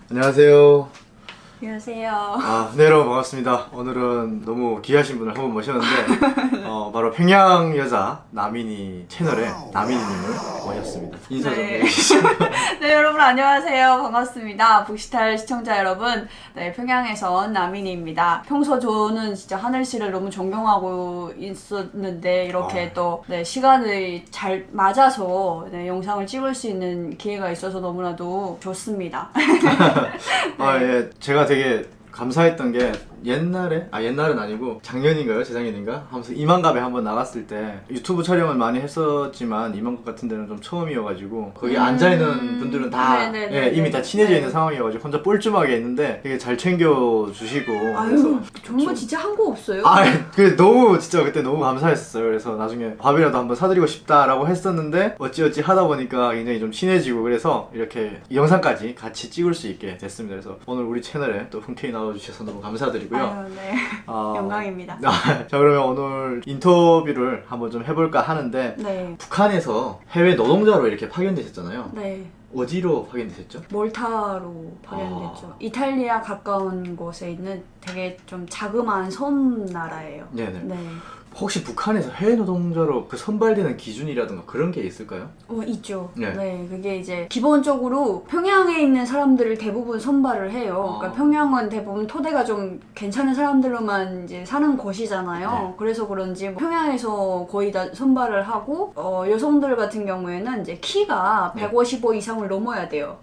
안녕하세요. 안녕하세요. 네, 여러분 반갑습니다. 오늘은 너무 귀하신 분을 한번 모셨는데 바로 평양 여자 나민이 채널의 나민이님을 모셨습니다. 인사 좀 네. 해주시죠. 네, 여러분 안녕하세요. 반갑습니다. 북시탈 시청자 여러분. 네, 평양에서 온 나민이입니다. 평소 저는 진짜 하늘 씨를 너무 존경하고 있었는데 이렇게 또 네, 시간이 잘 맞아서 네, 영상을 찍을 수 있는 기회가 있어서 너무나도 좋습니다. 예, 제가 되게 감사했던 게 옛날은 아니고 작년인가요? 재작년인가? 하면서 이만갑에 한번 나갔을 때 유튜브 촬영을 많이 했었지만 이만갑 같은 데는 좀 처음이어가지고 거기 앉아있는 분들은 다 이미 다 친해져 있는 상황이어가지고 혼자 뻘쭘하게 있는데 되게 잘 챙겨주시고 아유, 정말 진짜 한 거 없어요? 너무 진짜 그때 너무 감사했어요. 그래서 나중에 밥이라도 한번 사드리고 싶다라고 했었는데 어찌어찌 하다 보니까 굉장히 좀 친해지고 그래서 이렇게 영상까지 같이 찍을 수 있게 됐습니다. 그래서 오늘 우리 채널에 또 흔쾌히 나와주셔서 너무 감사드리고요. 아유, 네. 영광입니다. 자, 그러면 오늘 인터뷰를 한번 좀 해볼까 하는데 네. 북한에서 해외 노동자로 이렇게 파견되셨잖아요. 네. 어디로 파견되셨죠? 몰타로 파견됐죠. 이탈리아 가까운 곳에 있는 되게 좀 자그마한 섬 나라예요. 네네. 네. 혹시 북한에서 해외 노동자로 그 선발되는 기준이라든가 그런 게 있을까요? 있죠. 네. 네. 그게 이제 기본적으로 평양에 있는 사람들을 대부분 선발을 해요. 그러니까 평양은 대부분 토대가 좀 괜찮은 사람들로만 이제 사는 곳이잖아요. 네. 그래서 그런지 평양에서 거의 다 선발을 하고 여성들 같은 경우에는 이제 키가 155 이상을 넘어야 돼요.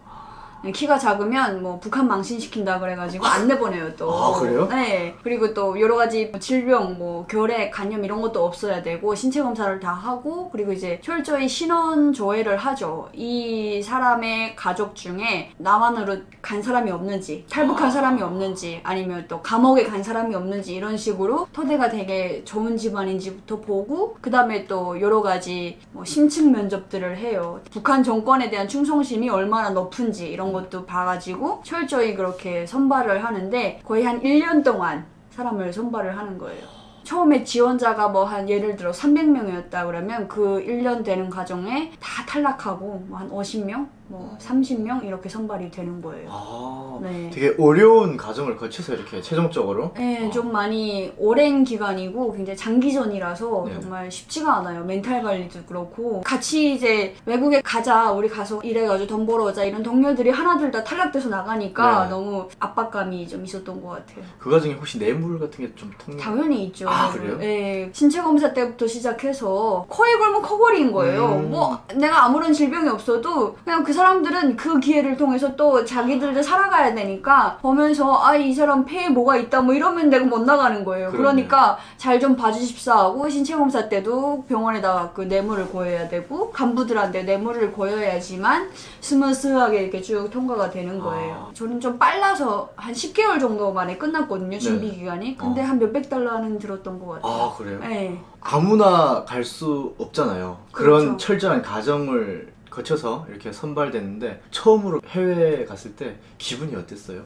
키가 작으면 뭐 북한 망신시킨다 그래가지고 안 내보내요 또. 아, 그래요? 네. 그리고 또 여러 가지 질병, 뭐 결핵, 간염 이런 것도 없어야 되고 신체 검사를 다 하고 그리고 이제 철저히 신원 조회를 하죠. 이 사람의 가족 중에 남한으로 간 사람이 없는지, 탈북한 사람이 없는지, 아니면 또 감옥에 간 사람이 없는지 이런 식으로 토대가 되게 좋은 집안인지부터 보고 그 다음에 또 여러 가지 뭐 심층 면접들을 해요. 북한 정권에 대한 충성심이 얼마나 높은지 이런 것도 봐가지고 철저히 그렇게 선발을 하는데 거의 한 1년 동안 사람을 선발을 하는 거예요. 처음에 지원자가 뭐 한 예를 들어 300명이었다 그러면 그 1년 되는 과정에 다 탈락하고 뭐 한 50명? 뭐 30명 이렇게 선발이 되는 거예요. 네. 되게 어려운 과정을 거쳐서 이렇게 최종적으로? 네, 좀 많이 오랜 기간이고 굉장히 장기전이라서 네. 정말 쉽지가 않아요. 멘탈 관리도 그렇고 같이 이제 외국에 가자, 우리 가서 일해가지고 돈 벌어오자 이런 동료들이 하나둘 다 탈락돼서 나가니까 네. 너무 압박감이 좀 있었던 것 같아요. 그 과정에 혹시 뇌물 같은 게 좀 당연히 있죠. 그래요? 네, 신체 검사 때부터 시작해서 코에 걸면 코골이인 거예요. 뭐 내가 아무런 질병이 없어도 그냥 그 사람들은 그 기회를 통해서 또 자기들도 살아가야 되니까 보면서 이 사람 폐에 뭐가 있다 뭐 이러면 내가 못 나가는 거예요. 그러네. 그러니까 잘 좀 봐주십사 하고 신체 검사 때도 병원에다가 그 뇌물을 고여야 되고 간부들한테 뇌물을 고여야지만 스무스하게 이렇게 쭉 통과가 되는 거예요. 저는 좀 빨라서 한 10개월 정도 만에 끝났거든요. 준비 기간이. 근데 한 몇백 달러는 들었던 것 같아요. 그래요? 네. 아무나 갈 수 없잖아요. 그런 그렇죠. 철저한 과정을 거쳐서 이렇게 선발됐는데 처음으로 해외에 갔을 때 기분이 어땠어요?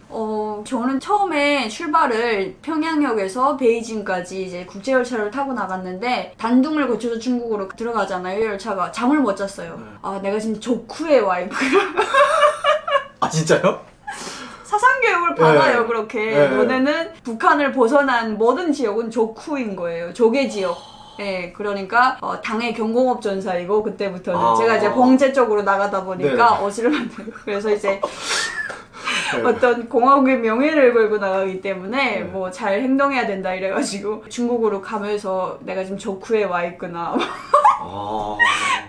저는 처음에 출발을 평양역에서 베이징까지 이제 국제열차를 타고 나갔는데 단둥을 거쳐서 중국으로 들어가잖아요. 열차가. 잠을 못 잤어요. 내가 지금 조쿠에 와 있구나. 진짜요? 사상교육을 받아요. 네. 그렇게. 네. 너네는 북한을 벗어난 모든 지역은 조쿠인 거예요. 조개 지역. 네, 그러니까 당의 경공업 전사이고 그때부터는 제가 이제 봉제 쪽으로 나가다 보니까 어지를 만들고 그래서 이제 어떤 공화국의 명예를 걸고 나가기 때문에 뭐 잘 행동해야 된다 이래가지고 중국으로 가면서 내가 지금 조쿠에 와 있구나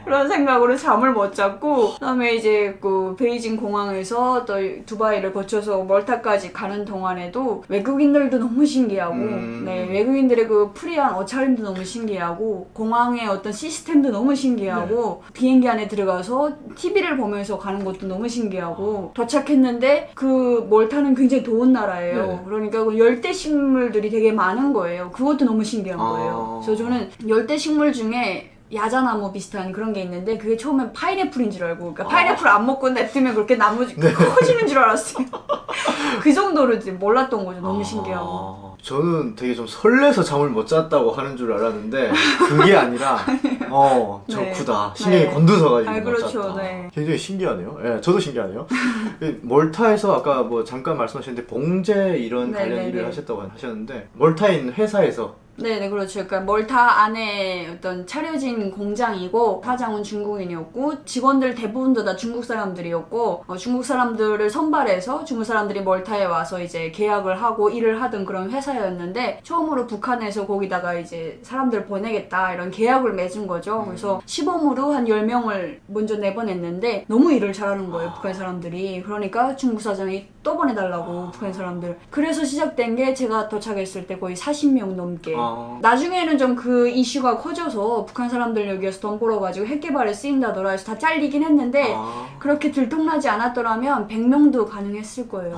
그런 생각으로 잠을 못 잤고 그다음에 이제 그 베이징 공항에서 또 두바이를 거쳐서 멀타까지 가는 동안에도 외국인들도 너무 신기하고 네, 외국인들의 그 프리한 옷차림도 너무 신기하고 공항의 어떤 시스템도 너무 신기하고 비행기 안에 들어가서 TV를 보면서 가는 것도 너무 신기하고 도착했는데 그 멀타는 굉장히 더운 나라예요. 그러니까 그 열대 식물들이 되게 많은 거예요. 그것도 너무 신기한 거예요. 그래서 저는 열대 식물 중에 야자나무 비슷한 그런 게 있는데 그게 처음엔 파인애플인 줄 알고 그러니까 파인애플 안 먹고 냅두면 그렇게 나무 커지는 줄 알았어요. 그 정도로 이제 몰랐던 거죠. 너무 신기하고. 저는 되게 좀 설레서 잠을 못 잤다고 하는 줄 알았는데 그게 아니라 저쿠다. 신경이 네. 곤두서가지고 못 그렇죠. 잤다. 네. 굉장히 신기하네요. 예, 저도 신기하네요. 몰타에서 아까 뭐 잠깐 말씀하셨는데 봉제 이런 네, 관련 네, 일을 네. 하셨다고 하셨는데 몰타에 있는 회사에서 네네, 그렇죠. 그러니까 멀타 안에 어떤 차려진 공장이고 사장은 중국인이었고 직원들 대부분도 다 중국 사람들이었고 중국 사람들을 선발해서 중국 사람들이 멀타에 와서 이제 계약을 하고 일을 하던 그런 회사였는데 처음으로 북한에서 거기다가 이제 사람들 보내겠다 이런 계약을 맺은 거죠. 그래서 시범으로 한 10명을 먼저 내보냈는데 너무 일을 잘하는 거예요, 북한 사람들이. 그러니까 중국 사장이 또 보내달라고 북한 사람들. 그래서 시작된 게 제가 도착했을 때 거의 40명 넘게. 나중에는 좀 그 이슈가 커져서 북한 사람들 여기에서 돈 벌어가지고 핵 개발에 쓰인다더라 해서 다 잘리긴 했는데 그렇게 들통나지 않았더라면 100명도 가능했을 거예요.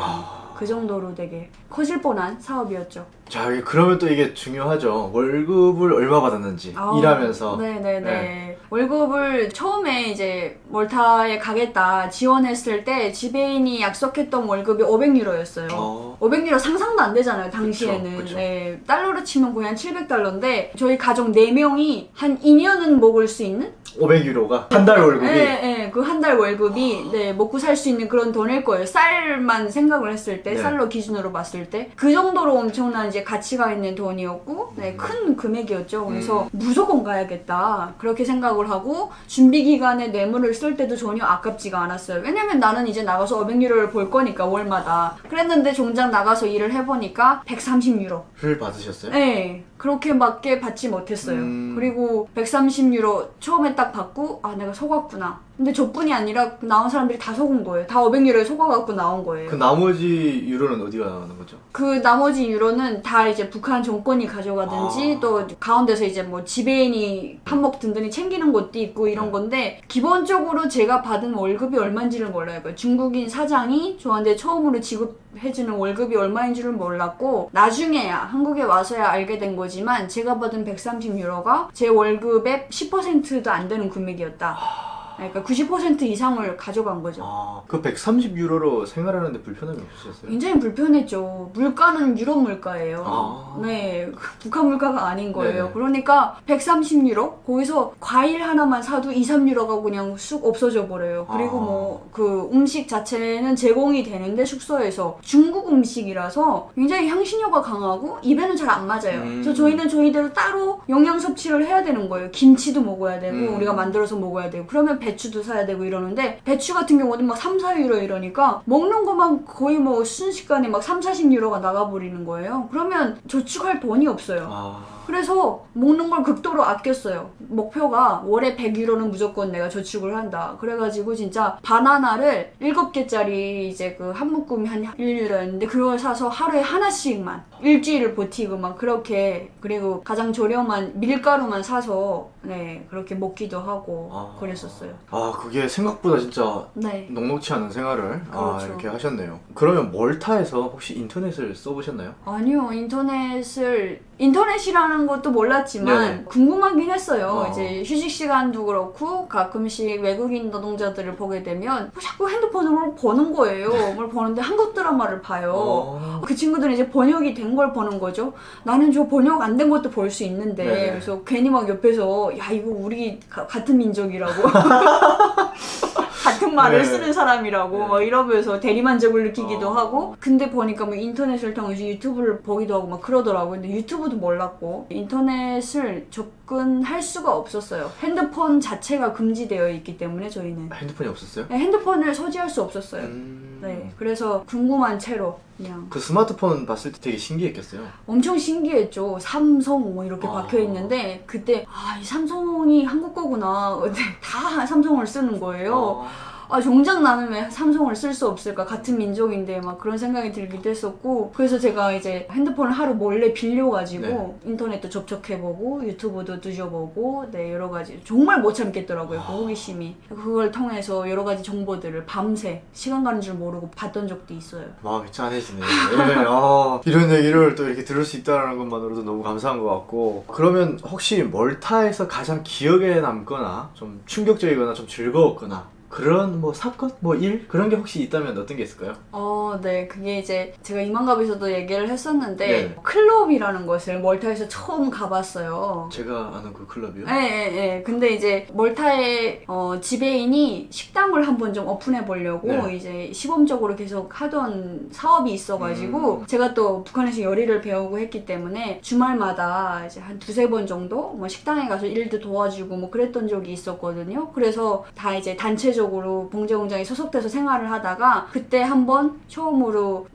그 정도로 되게 커질 뻔한 사업이었죠. 자, 그러면 또 이게 중요하죠. 월급을 얼마 받았는지 일하면서. 네네네. 네. 월급을 처음에 이제 멀타에 가겠다 지원했을 때 지배인이 약속했던 월급이 500유로였어요. 500유로 상상도 안 되잖아요, 당시에는. 그쵸. 네, 달러로 치면 거의 한 700달러인데 저희 가족 4명이 한 2년은 먹을 수 있는? 500유로가 한 달 월급이. 네, 그 한 달 월급이 먹고 살 수 있는 그런 돈일 거예요. 쌀만 생각을 했을 때, 네. 쌀로 기준으로 봤을 때 그 정도로 엄청난 이제 가치가 있는 돈이었고, 큰 금액이었죠. 그래서 무조건 가야겠다 그렇게 생각을 하고 준비 기간에 뇌물을 쓸 때도 전혀 아깝지가 않았어요. 왜냐면 나는 이제 나가서 500유로를 벌 거니까 월마다. 그랬는데 종장 나가서 일을 해보니까 130유로를 받으셨어요? 네, 그렇게밖에 받지 못했어요. 그리고 130유로 처음에 딱 받고 내가 속았구나. 근데 저뿐이 아니라 나온 사람들이 다 속은 거예요. 다 500유로에 속아갖고 나온 거예요. 그 나머지 유로는 어디가 나오는 거죠? 그 나머지 유로는 다 이제 북한 정권이 가져가든지 또 가운데서 이제 뭐 지배인이 한몫 든든히 챙기는 것도 있고 이런 건데 기본적으로 제가 받은 월급이 얼마인지를 몰라요. 중국인 사장이 저한테 처음으로 지급해주는 월급이 얼마인 줄은 몰랐고 나중에야 한국에 와서야 알게 된 거지만 제가 받은 130유로가 제 월급의 10%도 안 되는 금액이었다. 그러니까 90% 이상을 가져간 거죠. 그 130유로로 생활하는데 불편함이 없으셨어요? 굉장히 불편했죠. 물가는 유럽 물가예요. 네, 북한 물가가 아닌 거예요. 네네. 그러니까 130유로? 거기서 과일 하나만 사도 2, 3유로가 그냥 쑥 없어져 버려요. 그리고 뭐 그 음식 자체는 제공이 되는데 숙소에서 중국 음식이라서 굉장히 향신료가 강하고 입에는 잘 안 맞아요. 그래서 저희는 저희대로 따로 영양 섭취를 해야 되는 거예요. 김치도 먹어야 되고 우리가 만들어서 먹어야 되고 그러면 배추도 사야 되고 이러는데 배추 같은 경우는 막 3, 4유로 이러니까 먹는 것만 거의 뭐 순식간에 막 3, 40유로가 나가버리는 거예요. 그러면 저축할 돈이 없어요. 그래서 먹는 걸 극도로 아꼈어요. 목표가 월에 100유로는 무조건 내가 저축을 한다. 그래가지고 진짜 바나나를 7개짜리 이제 그 한 묶음이 한 1유로였는데 그걸 사서 하루에 하나씩만 일주일을 버티고 막 그렇게 그리고 가장 저렴한 밀가루만 사서 그렇게 먹기도 하고 그랬었어요. 그게 생각보다 진짜 네. 녹록치 않은 생활을 그렇죠. 이렇게 하셨네요. 그러면 멀타에서 혹시 인터넷을 써보셨나요? 아니요, 인터넷이라는 것도 몰랐지만 네네. 궁금하긴 했어요. 이제 휴식 시간도 그렇고 가끔씩 외국인 노동자들을 보게 되면 자꾸 핸드폰으로 보는 거예요. 뭘 보는데 한국 드라마를 봐요. 그 친구들은 이제 번역이 된 걸 보는 거죠. 나는 저 번역 안 된 것도 볼 수 있는데 네네. 그래서 괜히 막 옆에서 야 이거 우리 같은 민족이라고 같은 말을 네. 쓰는 사람이라고 네. 막 이러면서 대리만족을 느끼기도 하고 근데 보니까 뭐 인터넷을 통해서 유튜브를 보기도 하고 막 그러더라고요. 근데 유튜브도 몰랐고 인터넷을 접근할 수가 없었어요. 핸드폰 자체가 금지되어 있기 때문에 저희는 핸드폰이 없었어요? 핸드폰을 소지할 수 없었어요. 네, 그래서 궁금한 채로 그냥 그 스마트폰 봤을 때 되게 신기했겠어요. 엄청 신기했죠. 삼성 뭐 이렇게 박혀 있는데 그때 이 삼성이 한국 거구나. 근데 다 삼성을 쓰는 거예요. 정작 나는 왜 삼성을 쓸 수 없을까? 같은 민족인데 막 그런 생각이 들기도 했었고 그래서 제가 이제 핸드폰을 하루 몰래 빌려가지고 인터넷도 접촉해보고 유튜브도 뒤져보고 여러 가지 정말 못 참겠더라고요. 그 호기심이. 그걸 통해서 여러 가지 정보들을 밤새 시간 가는 줄 모르고 봤던 적도 있어요. 마음이 짠해지네. 이런 얘기를 또 이렇게 들을 수 있다는 것만으로도 너무 감사한 것 같고 그러면 혹시 멀타에서 가장 기억에 남거나 좀 충격적이거나 좀 즐거웠거나 그런 뭐 사건? 뭐 일? 그런 게 혹시 있다면 어떤 게 있을까요? 네. 그게 이제 제가 이만갑에서도 얘기를 했었는데 네. 클럽이라는 것을 멀타에서 처음 가봤어요. 제가 아는 그 클럽이요? 네. 근데 이제 멀타의 지배인이 식당을 한번 좀 오픈해 보려고 네. 이제 시범적으로 계속 하던 사업이 있어가지고 제가 또 북한에서 요리를 배우고 했기 때문에 주말마다 이제 한 두세 번 정도 뭐 식당에 가서 일도 도와주고 뭐 그랬던 적이 있었거든요. 그래서 다 이제 단체적으로 봉제공장에 소속돼서 생활을 하다가 그때 한번 처음으로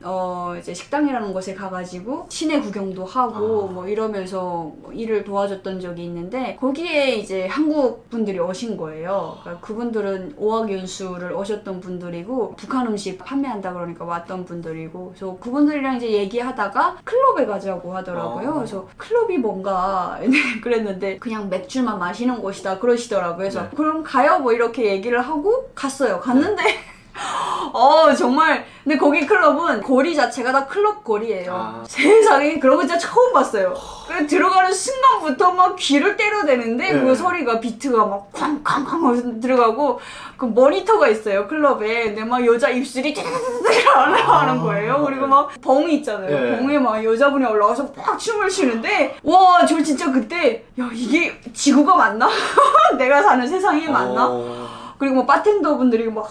이제 식당이라는 곳에 가가지고 시내 구경도 하고 뭐 이러면서 뭐 일을 도와줬던 적이 있는데 거기에 이제 한국 분들이 오신 거예요. 그러니까 그분들은 어학연수를 오셨던 분들이고 북한 음식 판매한다 그러니까 왔던 분들이고 그래서 그분들이랑 이제 얘기하다가 클럽에 가자고 하더라고요. 그래서 클럽이 뭔가 그랬는데 그냥 맥주만 마시는 곳이다 그러시더라고요. 그래서 네. 그럼 가요 뭐 이렇게 얘기를 하고 갔어요. 갔는데 정말 근데 거기 클럽은 거리 자체가 다 클럽 거리예요. 세상에 그런 거 진짜 처음 봤어요. 그래서 들어가는 순간부터 막 귀를 때려대는데 네. 그 소리가 비트가 막 쾅쾅쾅 들어가고 그 모니터가 있어요 클럽에. 근데 막 여자 입술이 올라가는 거예요. 그리고 막 봉이 있잖아요. 네. 봉에 막 여자분이 올라가서 막 춤을 추는데 와 저 진짜 그때 야 이게 지구가 맞나? 내가 사는 세상이 맞나? 그리고 뭐 바텐더 분들이 막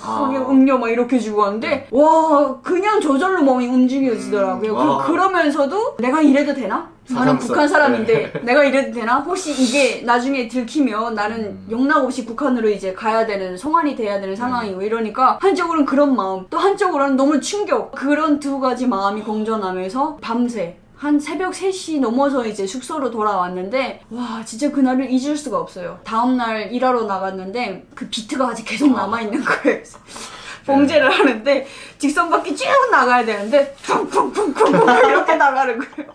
음료 막 이렇게 주고 하는데 와 그냥 저절로 몸이 움직여지더라고요. 그러면서도 내가 이래도 되나? 나는 사상성. 북한 사람인데 내가 이래도 되나? 혹시 이게 나중에 들키면 나는 영락 없이 북한으로 이제 가야 되는 송환이 돼야 되는 상황이고 이러니까 한쪽으로는 그런 마음 또 한쪽으로는 너무 충격 그런 두 가지 마음이 공존하면서 밤새 한 새벽 3시 넘어서 이제 숙소로 돌아왔는데 와 진짜 그날을 잊을 수가 없어요. 다음날 일하러 나갔는데 그 비트가 아직 계속 남아있는 거예요. 봉제를 하는데 직선바퀴 쭉 나가야 되는데 쿵쿵쿵쿵 이렇게 나가는 거예요.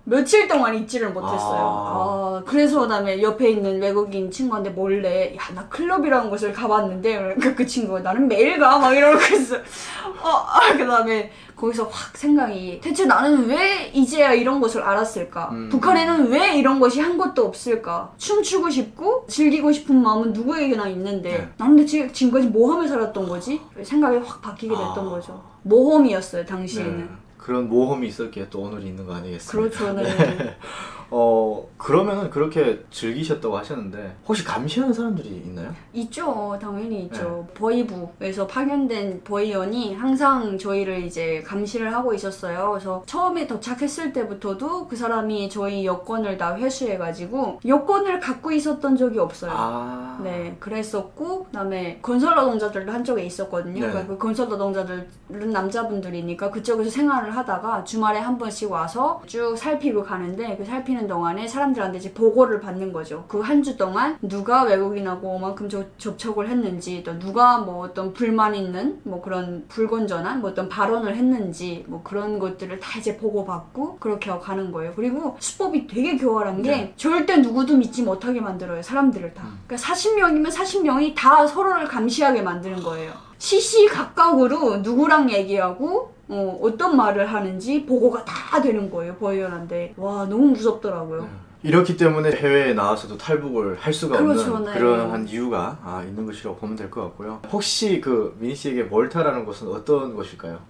며칠 동안 잊지를 못했어요. 그래서 그다음에 옆에 있는 외국인 친구한테 몰래 야 나 클럽이라는 곳을 가봤는데 그러니까 그 친구가 나는 매일 가 막 이러고 있어. 그다음에 거기서 확 생각이 대체 나는 왜 이제야 이런 것을 알았을까? 북한에는 왜 이런 것이 한 곳도 없을까? 춤추고 싶고 즐기고 싶은 마음은 누구에게나 있는데 나는 대체 지금까지 뭐 하며 살았던 거지? 생각이 확 바뀌게 됐던 거죠. 모험이었어요 당시에는. 네. 그런 모험이 있었기에 또 오늘이 있는 거 아니겠습니까? 그렇죠. 네. 그러면은 그렇게 즐기셨다고 하셨는데 혹시 감시하는 사람들이 있나요? 있죠. 당연히 있죠. 보이부에서 파견된 보이원이 항상 저희를 이제 감시를 하고 있었어요. 그래서 처음에 도착했을 때부터도 그 사람이 저희 여권을 다 회수해가지고 여권을 갖고 있었던 적이 없어요. 네, 그랬었고 그다음에 건설 노동자들도 한쪽에 있었거든요. 그러니까 그 건설 노동자들은 남자분들이니까 그쪽에서 생활을 하다가 주말에 한 번씩 와서 쭉 살피고 가는데 그 살피는 동안에 사람들한테 이제 보고를 받는 거죠. 그 한 주 동안 누가 외국인하고 얼만큼 접촉을 했는지 또 누가 뭐 어떤 불만 있는 뭐 그런 불건전한 뭐 어떤 발언을 했는지 뭐 그런 것들을 다 이제 보고받고 그렇게 하고 가는 거예요. 그리고 수법이 되게 교활한 게 절대 누구도 믿지 못하게 만들어요. 사람들을 다. 그러니까 40명이면 40명이 다 서로를 감시하게 만드는 거예요. 시시각각으로 누구랑 얘기하고 어떤 말을 하는지 보고가 다 되는 거예요. 보이원한테. 와 너무 무섭더라고요. 이렇기 때문에 해외에 나와서도 탈북을 할 수가 그렇죠, 없는 네. 그러한 이유가 있는 것이라고 보면 될 것 같고요. 혹시 그 미니 씨에게 멀타라는 곳은 어떤 곳일까요?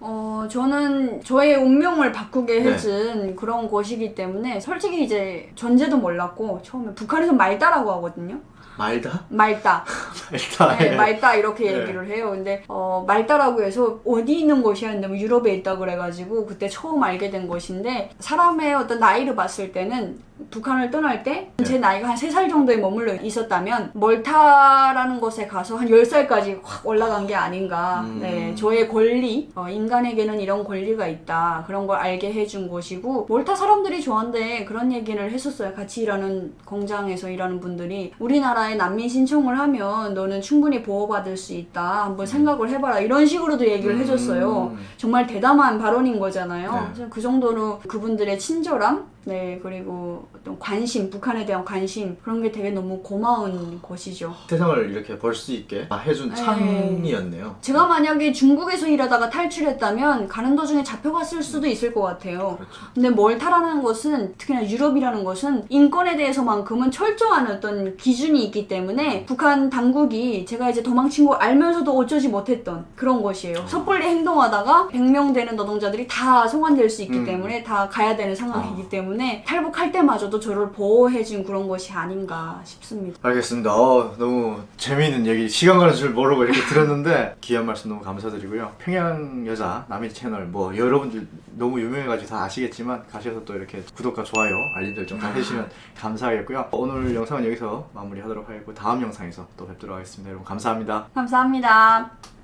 저는 저의 운명을 바꾸게 해준 그런 곳이기 때문에 솔직히 이제 전제도 몰랐고 처음에 북한에서 말다라고 하거든요. 말다? 말다. 말다. 네, 말다 이렇게 얘기를 해요. 근데 말다라고 해서 어디 있는 곳이야 했는데 뭐 유럽에 있다 그래가지고 그때 처음 알게 된 곳인데 사람의 어떤 나이를 봤을 때는 북한을 떠날 때 제 나이가 한 3살 정도에 머물러 있었다면 멀타라는 곳에 가서 한 10살까지 확 올라간 게 아닌가. 네, 저의 권리, 인간에게는 이런 권리가 있다. 그런 걸 알게 해준 곳이고 멀타 사람들이 저한테 그런 얘기를 했었어요. 같이 일하는 공장에서 일하는 분들이 우리나라에 난민 신청을 하면 너는 충분히 보호받을 수 있다. 한번 생각을 해봐라. 이런 식으로도 얘기를 해줬어요. 정말 대담한 발언인 거잖아요. 그래서 그 정도로 그분들의 친절함 네, 그리고 어떤 관심, 북한에 대한 관심 그런 게 되게 너무 고마운 것이죠. 세상을 이렇게 벌 수 있게 해준 네. 창이었네요. 제가 만약에 중국에서 일하다가 탈출했다면 가는 도중에 잡혀갔을 수도 있을 것 같아요. 그렇죠. 근데 몰타라는 것은 특히나 유럽이라는 것은 인권에 대해서만큼은 철저한 어떤 기준이 있기 때문에 북한 당국이 제가 이제 도망친 거 알면서도 어쩌지 못했던 그런 것이에요. 섣불리 행동하다가 100명 되는 노동자들이 다 송환될 수 있기 때문에 다 가야 되는 상황이기 때문에 탈북할 때마저도 저를 보호해준 그런 것이 아닌가 싶습니다. 알겠습니다. 너무 재미있는 얘기, 시간 가는 줄 모르고 이렇게 들었는데 귀한 말씀 너무 감사드리고요. 평양 여자 남일 채널 뭐 여러분들 너무 유명해가지고 다 아시겠지만 가셔서 또 이렇게 구독과 좋아요, 알림 설정 다 해주시면 감사하겠고요. 오늘 영상은 여기서 마무리하도록 하겠고 다음 영상에서 또 뵙도록 하겠습니다. 여러분 감사합니다. 감사합니다.